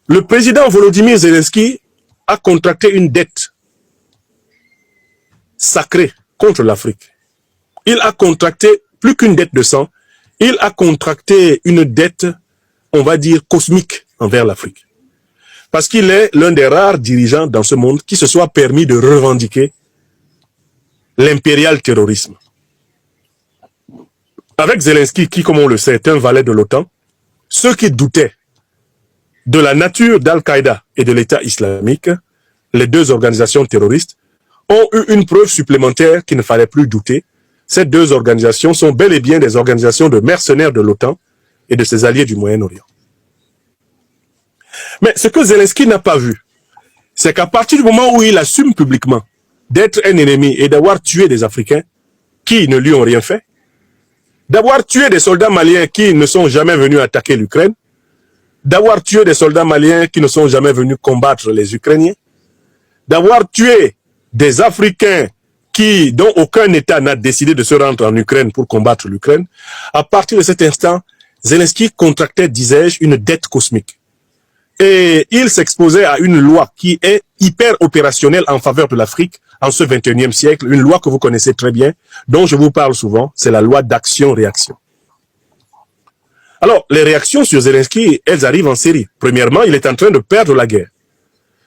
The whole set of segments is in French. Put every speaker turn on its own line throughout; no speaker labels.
Le président Volodymyr Zelensky a contracté une dette sacrée contre l'Afrique. Il a contracté plus qu'une dette de sang, il a contracté une dette, on va dire, cosmique envers l'Afrique. Parce qu'il est l'un des rares dirigeants dans ce monde qui se soit permis de revendiquer l'impérial terrorisme. Avec Zelensky, qui, comme on le sait, est un valet de l'OTAN, ceux qui doutaient de la nature d'Al-Qaïda et de l'État islamique, les deux organisations terroristes, ont eu une preuve supplémentaire qu'il ne fallait plus douter. Ces deux organisations sont bel et bien des organisations de mercenaires de l'OTAN et de ses alliés du Moyen-Orient. Mais ce que Zelensky n'a pas vu, c'est qu'à partir du moment où il assume publiquement d'être un ennemi et d'avoir tué des Africains qui ne lui ont rien fait, d'avoir tué des soldats maliens qui ne sont jamais venus attaquer l'Ukraine, d'avoir tué des soldats maliens qui ne sont jamais venus combattre les Ukrainiens, d'avoir tué des Africains dont aucun État n'a décidé de se rendre en Ukraine pour combattre l'Ukraine, à partir de cet instant, Zelensky contractait, disais-je, une dette cosmique. Et il s'exposait à une loi qui est hyper opérationnelle en faveur de l'Afrique en ce 21e siècle, une loi que vous connaissez très bien, dont je vous parle souvent, c'est la loi d'action-réaction. Alors, les réactions sur Zelensky, elles arrivent en série. Premièrement, il est en train de perdre la guerre.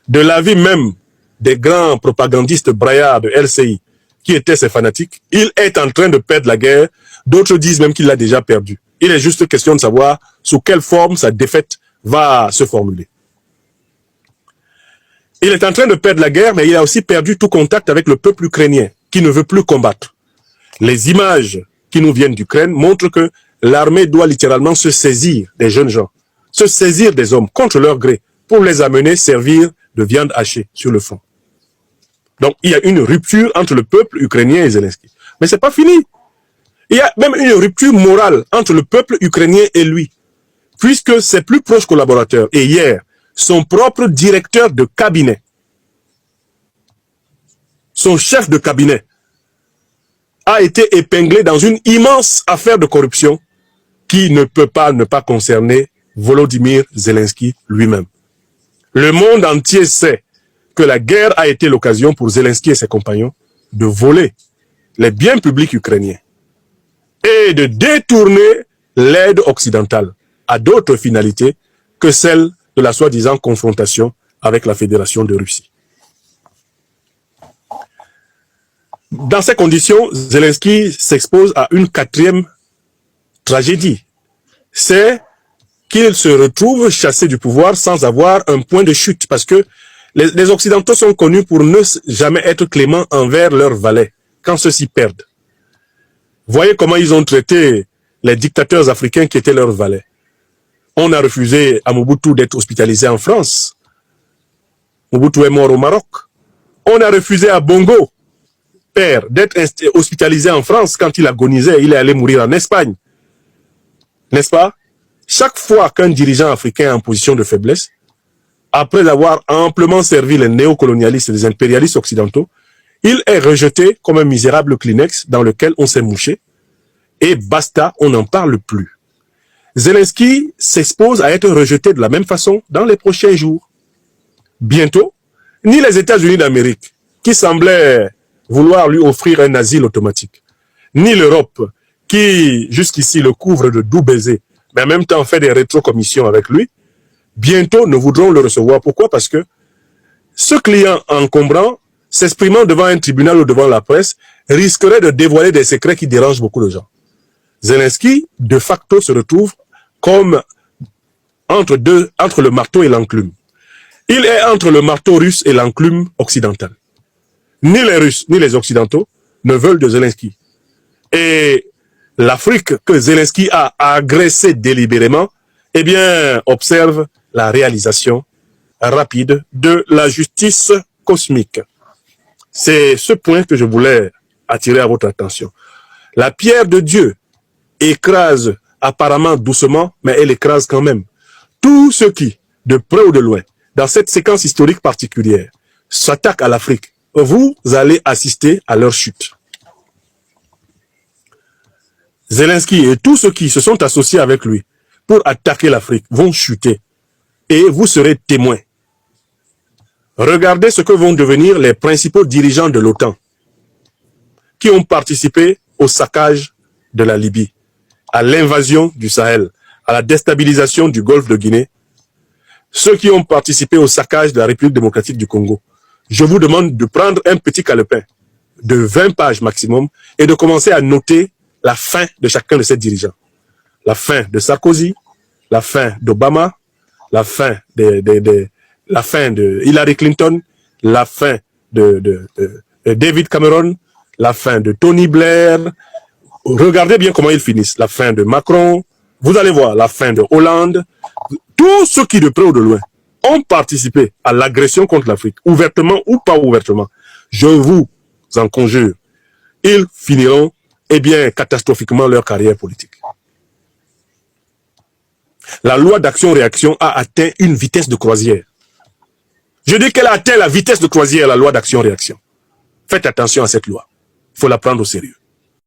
De l'avis même des grands propagandistes braillards de LCI, qui étaient ses fanatiques, il est en train de perdre la guerre. D'autres disent même qu'il l'a déjà perdue. Il est juste question de savoir sous quelle forme sa défaite va se formuler. Il est en train de perdre la guerre, mais il a aussi perdu tout contact avec le peuple ukrainien, qui ne veut plus combattre. Les images qui nous viennent d'Ukraine montrent que l'armée doit littéralement se saisir des jeunes gens, se saisir des hommes contre leur gré, pour les amener servir de viande hachée sur le front. Donc, il y a une rupture entre le peuple ukrainien et Zelensky. Mais c'est pas fini. Il y a même une rupture morale entre le peuple ukrainien et lui, puisque ses plus proches collaborateurs, et hier, son propre directeur de cabinet, son chef de cabinet, a été épinglé dans une immense affaire de corruption qui ne peut pas ne pas concerner Volodymyr Zelensky lui-même. Le monde entier sait que la guerre a été l'occasion pour Zelensky et ses compagnons de voler les biens publics ukrainiens et de détourner l'aide occidentale à d'autres finalités que celle de la soi-disant confrontation avec la Fédération de Russie. Dans ces conditions, Zelensky s'expose à une quatrième tragédie. C'est qu'il se retrouve chassé du pouvoir sans avoir un point de chute, parce que les Occidentaux sont connus pour ne jamais être cléments envers leurs valets, quand ceux-ci perdent. Voyez comment ils ont traité les dictateurs africains qui étaient leurs valets. On a refusé à Mobutu d'être hospitalisé en France. Mobutu est mort au Maroc. On a refusé à Bongo, père, d'être hospitalisé en France quand il agonisait. Il est allé mourir en Espagne. N'est-ce pas? Chaque fois qu'un dirigeant africain est en position de faiblesse, après avoir amplement servi les néocolonialistes et les impérialistes occidentaux, il est rejeté comme un misérable Kleenex dans lequel on s'est mouché. Et basta, on n'en parle plus. Zelensky s'expose à être rejeté de la même façon dans les prochains jours. Bientôt, ni les États-Unis d'Amérique, qui semblaient vouloir lui offrir un asile automatique, ni l'Europe, qui jusqu'ici le couvre de doux baisers, mais en même temps fait des rétrocommissions avec lui, bientôt ne voudront le recevoir. Pourquoi? Parce que ce client encombrant, s'exprimant devant un tribunal ou devant la presse, risquerait de dévoiler des secrets qui dérangent beaucoup de gens. Zelensky, de facto, se retrouve comme entre le marteau et l'enclume. Il est entre le marteau russe et l'enclume occidental. Ni les Russes, ni les Occidentaux ne veulent de Zelensky. Et l'Afrique que Zelensky a agressée délibérément, eh bien, observe la réalisation rapide de la justice cosmique. C'est ce point que je voulais attirer à votre attention. La pierre de Dieu écrase apparemment doucement, mais elle écrase quand même. Tous ceux qui, de près ou de loin, dans cette séquence historique particulière, s'attaquent à l'Afrique, vous allez assister à leur chute. Zelensky et tous ceux qui se sont associés avec lui pour attaquer l'Afrique vont chuter. et vous serez témoins. Regardez ce que vont devenir les principaux dirigeants de l'OTAN qui ont participé au saccage de la Libye, à l'invasion du Sahel, à la déstabilisation du golfe de Guinée, ceux qui ont participé au saccage de la République démocratique du Congo. Je vous demande de prendre un petit calepin de 20 pages maximum et de commencer à noter la fin de chacun de ces dirigeants. La fin de Sarkozy, la fin d'Obama, la fin de Hillary Clinton, la fin de David Cameron, la fin de Tony Blair. Regardez bien comment ils finissent. La fin de Macron, vous allez voir la fin de Hollande. Tous ceux qui de près ou de loin ont participé à l'agression contre l'Afrique, ouvertement ou pas ouvertement, je vous en conjure, ils finiront, eh bien, catastrophiquement leur carrière politique. La loi d'action-réaction a atteint une vitesse de croisière. Je dis qu'elle a atteint la vitesse de croisière, la loi d'action-réaction. Faites attention à cette loi. Il faut la prendre au sérieux.